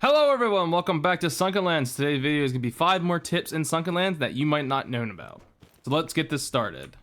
Hello everyone, welcome back to Sunkenland. Today's video is going to be 5 more tips in Sunkenland that you might not know about. So let's get this started.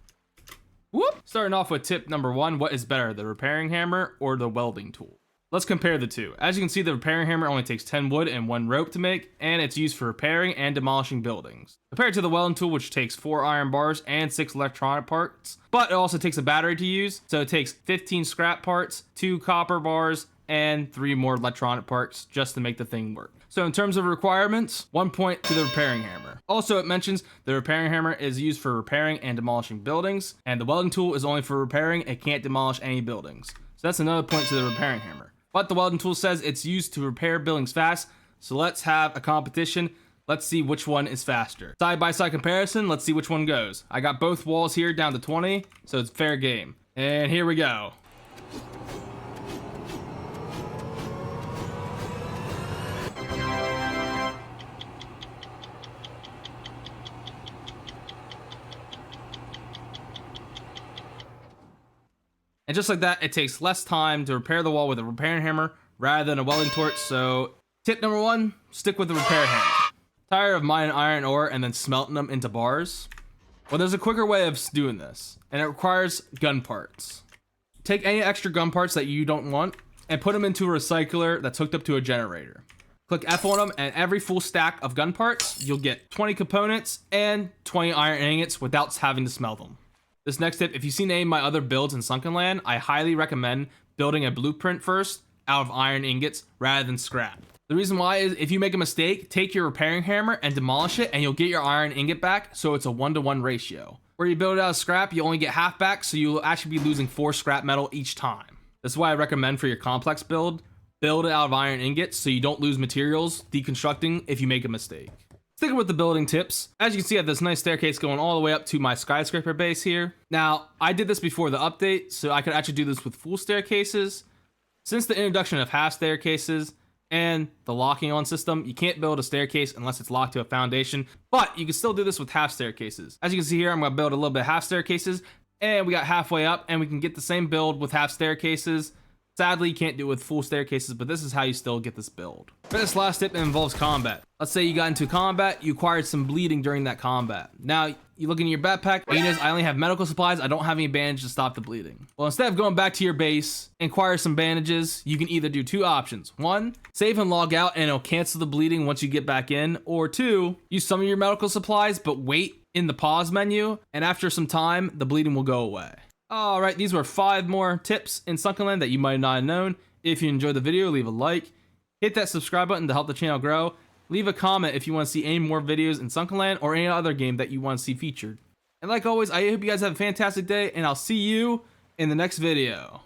Whoop! Starting off with tip number 1, what is better, the repairing hammer or the welding tool? Let's compare the two. As you can see, the repairing hammer only takes 10 wood and 1 rope to make, and it's used for repairing and demolishing buildings. Compared to the welding tool, which takes 4 iron bars and 6 electronic parts, but it also takes a battery to use, so it takes 15 scrap parts, 2 copper bars, and 3 more electronic parts just to make the thing work. So in terms of requirements, 1 point to the repairing hammer. Also, it mentions the repairing hammer is used for repairing and demolishing buildings, and the welding tool is only for repairing. It can't demolish any buildings. So that's another point to the repairing hammer. But the welding tool says it's used to repair buildings fast, so let's have a competition. Let's see which one is faster. Side-by-side comparison, let's see which one goes. I got both walls here down to 20, so it's fair game. And here we go. And just like that, it takes less time to repair the wall with a repairing hammer rather than a welding torch. So tip number 1, stick with the repair hammer. Tired of mining iron ore and then smelting them into bars? Well, there's a quicker way of doing this, and it requires gun parts. Take any extra gun parts that you don't want and put them into a recycler that's hooked up to a generator. Click F on them, and every full stack of gun parts, you'll get 20 components and 20 iron ingots without having to smelt them. This next tip, if you've seen any of my other builds in Sunkenland, I highly recommend building a blueprint first out of iron ingots rather than scrap. The reason why is if you make a mistake, take your repairing hammer and demolish it and you'll get your iron ingot back, so it's a 1-to-1 ratio. Where you build it out of scrap, you only get half back, so you'll actually be losing 4 scrap metal each time. This is why I recommend for your complex build it out of iron ingots so you don't lose materials deconstructing if you make a mistake. Sticking with the building tips, as you can see I have this nice staircase going all the way up to my skyscraper base here. Now, I did this before the update, so I could actually do this with full staircases. Since the introduction of half staircases and the locking on system, you can't build a staircase unless it's locked to a foundation, but you can still do this with half staircases. As you can see here, I'm going to build a little bit of half staircases, and we got halfway up, and we can get the same build with half staircases. Sadly, you can't do it with full staircases, but this is how you still get this build. For this last tip, it involves combat. Let's say you got into combat, you acquired some bleeding during that combat. Now, you look in your backpack, and you notice I only have medical supplies, I don't have any bandages to stop the bleeding. Well, instead of going back to your base, acquire some bandages, you can either do 2 options. 1, save and log out, and it'll cancel the bleeding once you get back in. Or 2, use some of your medical supplies, but wait in the pause menu, and after some time, the bleeding will go away. Alright, these were 5 more tips in Sunkenland that you might not have known. If you enjoyed the video, leave a like. Hit that subscribe button to help the channel grow. Leave a comment if you want to see any more videos in Sunkenland or any other game that you want to see featured. And like always, I hope you guys have a fantastic day, and I'll see you in the next video.